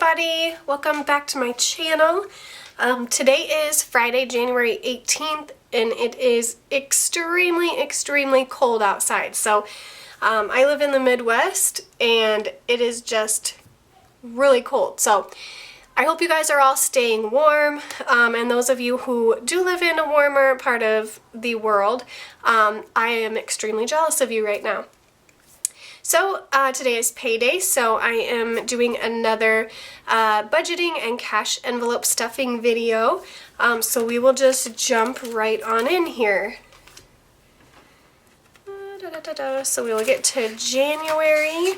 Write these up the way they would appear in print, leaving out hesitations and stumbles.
everybody, welcome back to my channel. Today is Friday, January 18th, and it is extremely cold outside. So I live in the Midwest and it is just really cold. So I hope you guys are all staying warm, and those of you who do live in a warmer part of the world, I am extremely jealous of you right now. So today is payday, so I am doing another budgeting and cash envelope stuffing video. So we will just jump right on in here. So we will get to January,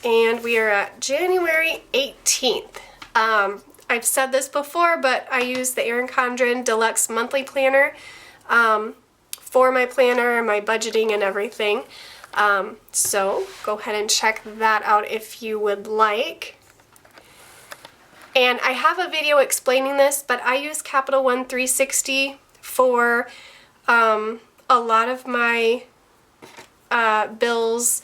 and we are at January 18th. I've said this before, but I use the Erin Condren Deluxe Monthly Planner for my planner, my budgeting, and everything. So go ahead and check that out if you would like. And I have a video explaining this, but I use Capital One 360 for a lot of my bills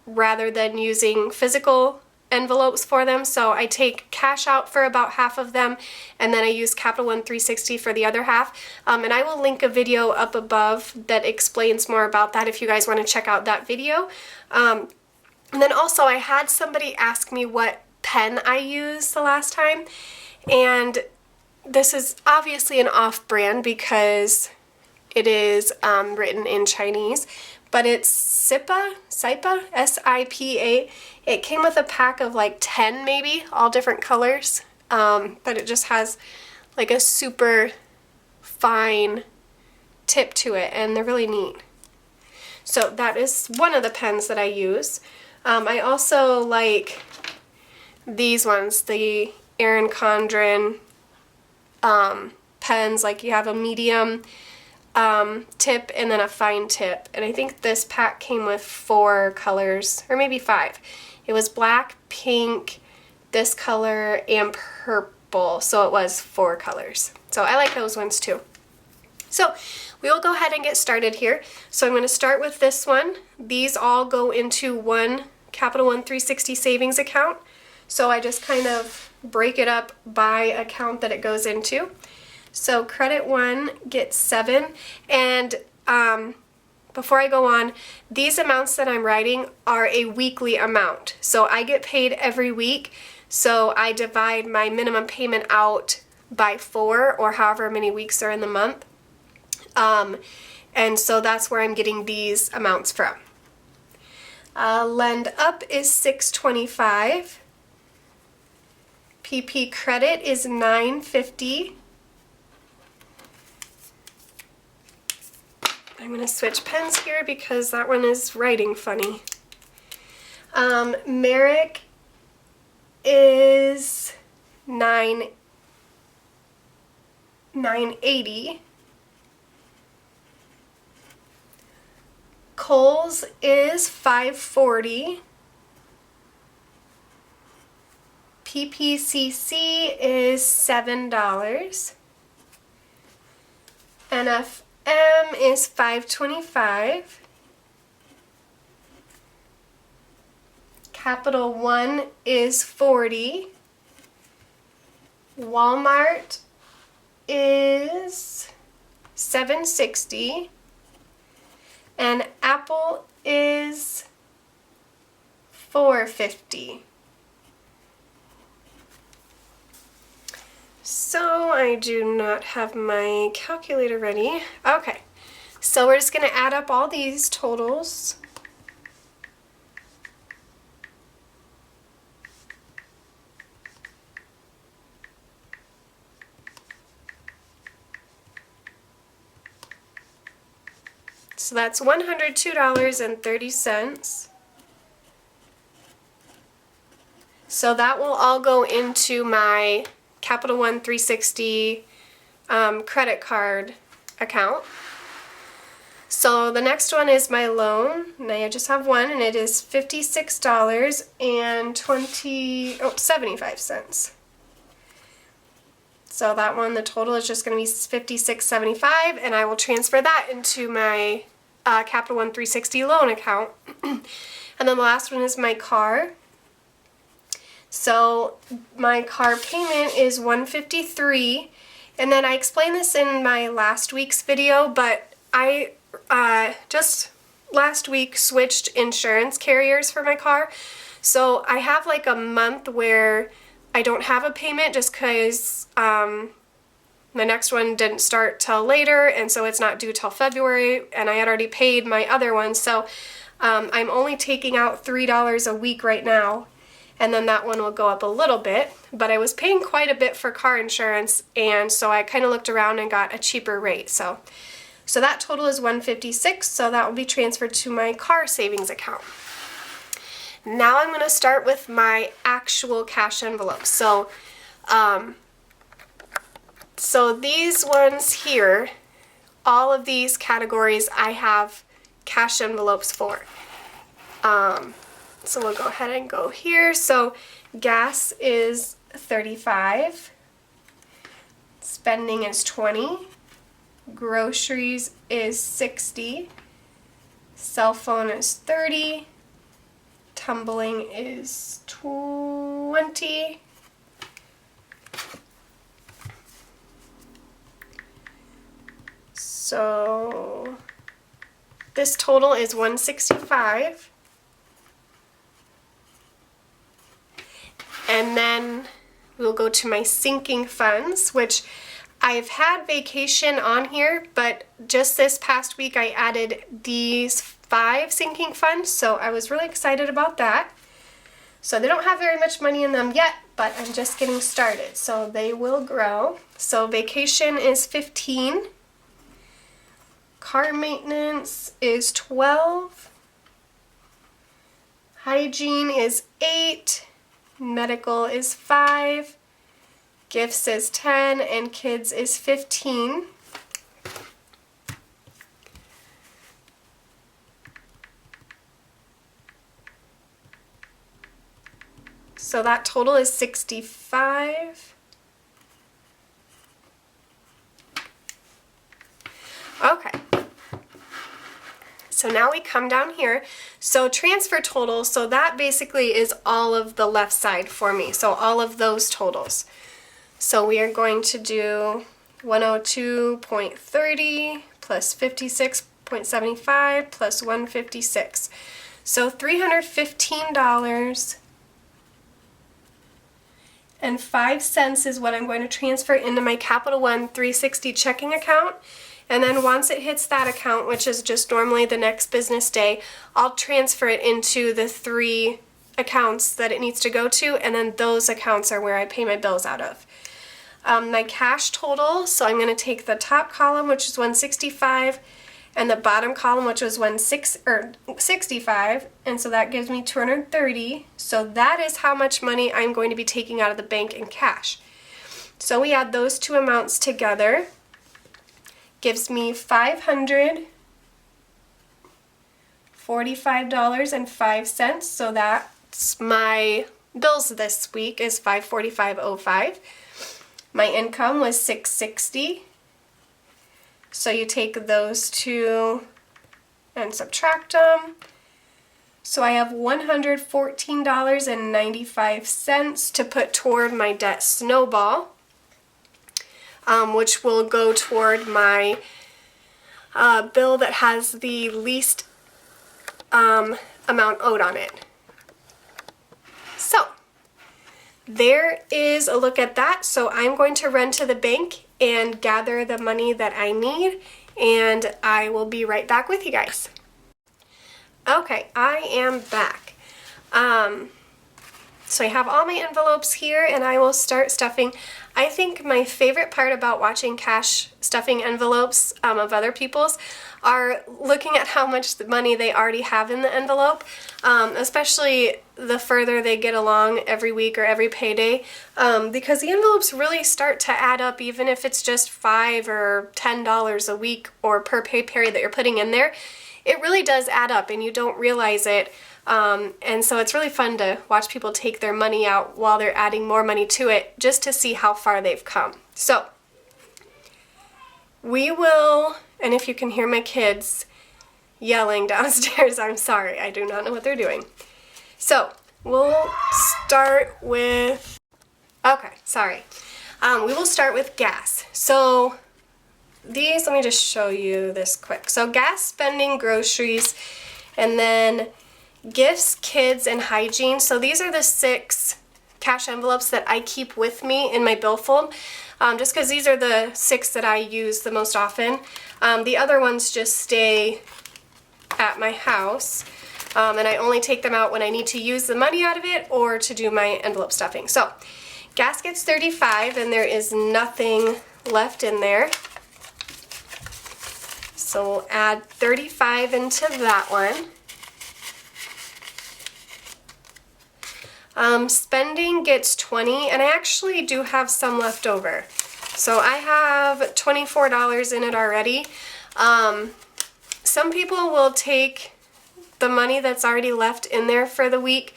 rather than using physical envelopes for them. So I take cash out for about half of them, and then I use Capital One 360 for the other half. And I will link a video up above that explains more about that if you guys want to check out that video. And then also I had somebody ask me what pen I used the last time, and this is obviously an off-brand because it is written in Chinese, but it's SIPA, S-I-P-A. It came with a pack of like 10 maybe, all different colors, but it just has like a super fine tip to it, and they're really neat. So that is one of the pens that I use. I also like these ones, the Erin Condren pens. Like you have a medium tip and then a fine tip, and I think this pack came with 4 colors, or maybe 5. It was black, pink, this color, and purple, so it was 4 colors. So I like those ones too. So we will go ahead and get started here. So I'm going to start with this one. These all go into one Capital One 360 savings account, so I just kind of break it up by account that it goes into. So credit 1 gets 7, and before I go on, these amounts that I'm writing are a weekly amount. So I get paid every week, so I divide my minimum payment out by 4, or however many weeks are in the month. And so that's where I'm getting these amounts from. Lend up is $6.25. PP credit is $9.50. I'm going to switch pens here because that one is writing funny. Merrick is $9.80. Kohl's is $5.40. PPCC is $7. NFM is $5.25. Capital One is $40. Walmart is $7.60. And Apple is $4.50. So I do not have my calculator ready. Okay, so we're just going to add up all these totals. So that's $102.30. So that will all go into my Capital One 360 credit card account. So the next one is my loan, and I just have one, and it is $56.75. So that one, the total is just going to be $56.75, and I will transfer that into my Capital One 360 loan account. And then the last one is my car. So my car payment is $153, and then I explained this in my last week's video, but I just last week switched insurance carriers for my car. So I have like a month where I don't have a payment just because my next one didn't start till later, and so it's not due till February, and I had already paid my other one. So I'm only taking out $3 a week right now, and then that one will go up a little bit, but I was paying quite a bit for car insurance, and so I kind of looked around and got a cheaper rate. So that total is $156, so that will be transferred to my car savings account. Now I'm going to start with my actual cash envelopes. So these ones here, all of these categories I have cash envelopes for. So we'll go ahead and go here. So gas is $35, spending is $20, groceries is $60, cell phone is $30, tumbling is $20, so this total is $165. And then we'll go to my sinking funds, which I've had vacation on here, but just this past week I added these 5 sinking funds, so I was really excited about that. So they don't have very much money in them yet, but I'm just getting started, so they will grow. So vacation is $15, car maintenance is $12, hygiene is $8, medical is $5, gifts is $10, and kids is $15. So that total is $65. Okay. So now we come down here. So transfer total, so that basically is all of the left side for me. So all of those totals. So we are going to do 102.30 plus 56.75 plus 156. So $315.05 is what I'm going to transfer into my Capital One 360 checking account. And then once it hits that account, which is just normally the next business day, I'll transfer it into the 3 accounts that it needs to go to, and then those accounts are where I pay my bills out of. My cash total, so I'm going to take the top column, which is 165, and the bottom column, which was 65, and so that gives me 230. So that is how much money I'm going to be taking out of the bank in cash. So we add those 2 amounts together. Gives me $545.05, so that's my bills this week is $545.05. My income was $660, so you take those 2 and subtract them. So I have $114.95 to put toward my debt snowball, which will go toward my bill that has the least amount owed on it. So there is a look at that. So I'm going to run to the bank and gather the money that I need, and I will be right back with you guys. Okay, I am back. So I have all my envelopes here, and I will start stuffing. I think my favorite part about watching cash stuffing envelopes of other people's are looking at how much money they already have in the envelope, especially the further they get along every week or every payday, because the envelopes really start to add up, even if it's just $5 or $10 a week or per pay period that you're putting in there. It really does add up, and you don't realize it. And so it's really fun to watch people take their money out while they're adding more money to it, just to see how far they've come. So we will, and if you can hear my kids, yelling downstairs. I'm sorry, I do not know what they're doing. So we'll start with, okay, sorry. We will start with gas. So these, let me just show you this quick. So gas, spending, groceries, and then gifts, kids, and hygiene. So these are the 6 cash envelopes that I keep with me in my billfold, just because these are the 6 that I use the most often. The other ones just stay at my house, and I only take them out when I need to use the money out of it or to do my envelope stuffing. So gas gets $35, and there is nothing left in there. So we'll add $35 into that one. Spending gets $20, and I actually do have some left over. So I have $24 in it already. Some people will take the money that's already left in there for the week,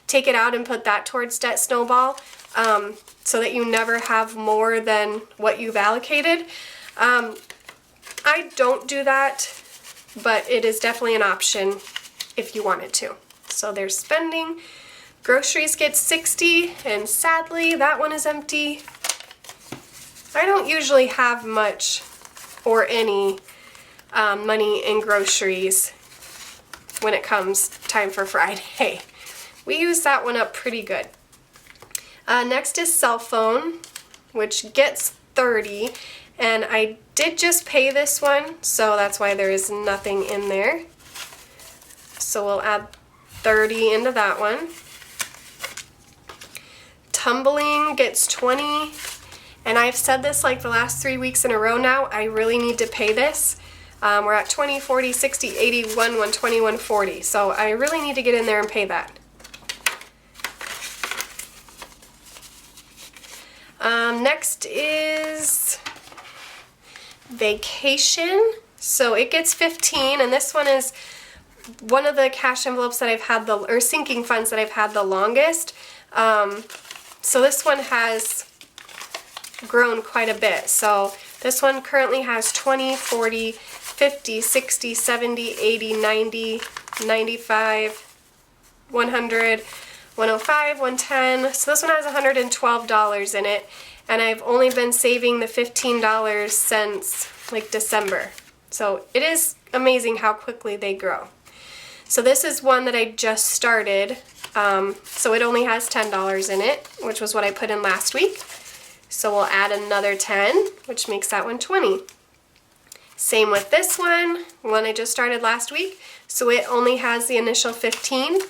take it out and put that towards Debt Snowball, so that you never have more than what you've allocated. I don't do that, but it is definitely an option if you wanted to. So there's spending. Groceries get $60, and sadly that one is empty. I don't usually have much or any money in groceries when it comes time for Friday. We use that one up pretty good. Next is cell phone, which gets $30, and I did just pay this one, so that's why there is nothing in there. So we'll add $30 into that one. Tumbling gets $20, and I've said this like the last 3 weeks in a row now, I really need to pay this. We're at 20, 40, 60, 80, 120, 140, so I really need to get in there and pay that. Next is vacation, so it gets $15, and this one is one of the cash envelopes that I've had or sinking funds that I've had the longest. So this one has grown quite a bit. So this one currently has 20, 40, 50, 60, 70, 80, 90, 95, 100, 105, 110. So this one has $112 in it, and I've only been saving the $15 since like December. So it is amazing how quickly they grow. So this is one that I just started, so it only has $10 in it, which was what I put in last week. So we'll add another 10, which makes that one 20. Same with this one I just started last week, so it only has the initial 15.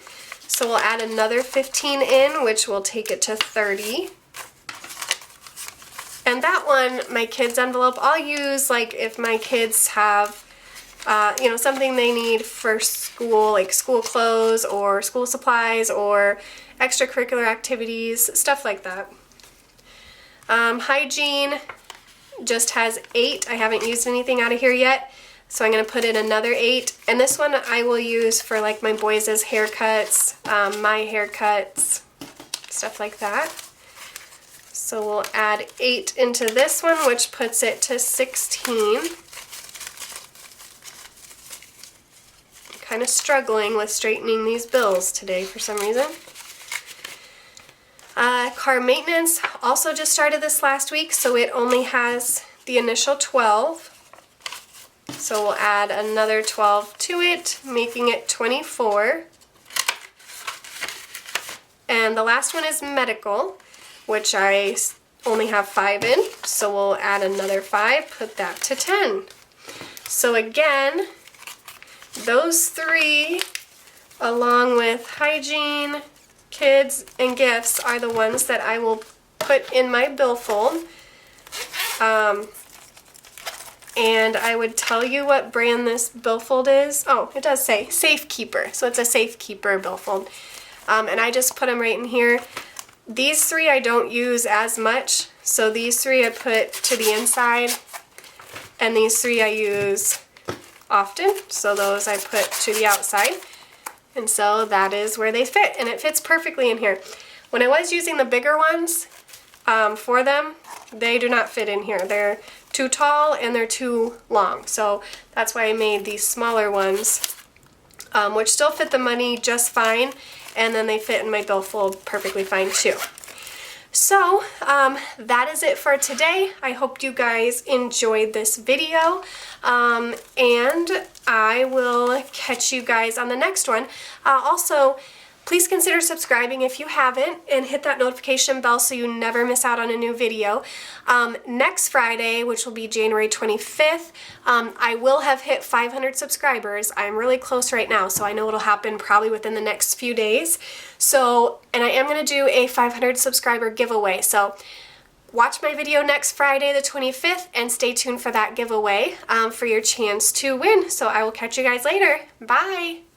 So we'll add another 15 in, which will take it to 30. And that one, my kids' envelope, I'll use like if my kids have something they need for school, like school clothes or school supplies or extracurricular activities, stuff like that. Hygiene just has 8. I haven't used anything out of here yet, so I'm going to put in another 8. And this one I will use for like my boys' haircuts, my haircuts, stuff like that. So we'll add 8 into this one, which puts it to 16. Kind of struggling with straightening these bills today for some reason. Car maintenance also just started this last week, so it only has the initial 12. So we'll add another 12 to it, making it 24. And the last one is medical, which I only have 5 in, so we'll add another 5, put that to 10. So again, those 3, along with hygiene, kids, and gifts, are the ones that I will put in my billfold. And I would tell you what brand this billfold is. Oh, it does say Safekeeper, so it's a Safekeeper billfold. And I just put them right in here. These 3 I don't use as much, so these 3 I put to the inside, and these 3 I use often, so those I put to the outside. And so that is where they fit, and it fits perfectly in here. When I was using the bigger ones for them, they do not fit in here. They're too tall and they're too long. So that's why I made these smaller ones, which still fit the money just fine, and then they fit in my billfold perfectly fine too. So that is it for today. I hope you guys enjoyed this video, and I will catch you guys on the next one. Also, please consider subscribing if you haven't, and hit that notification bell so you never miss out on a new video. Next Friday, which will be January 25th, I will have hit 500 subscribers. I'm really close right now, so I know it'll happen probably within the next few days. So, and I am going to do a 500 subscriber giveaway. So watch my video next Friday the 25th and stay tuned for that giveaway for your chance to win. So I will catch you guys later. Bye!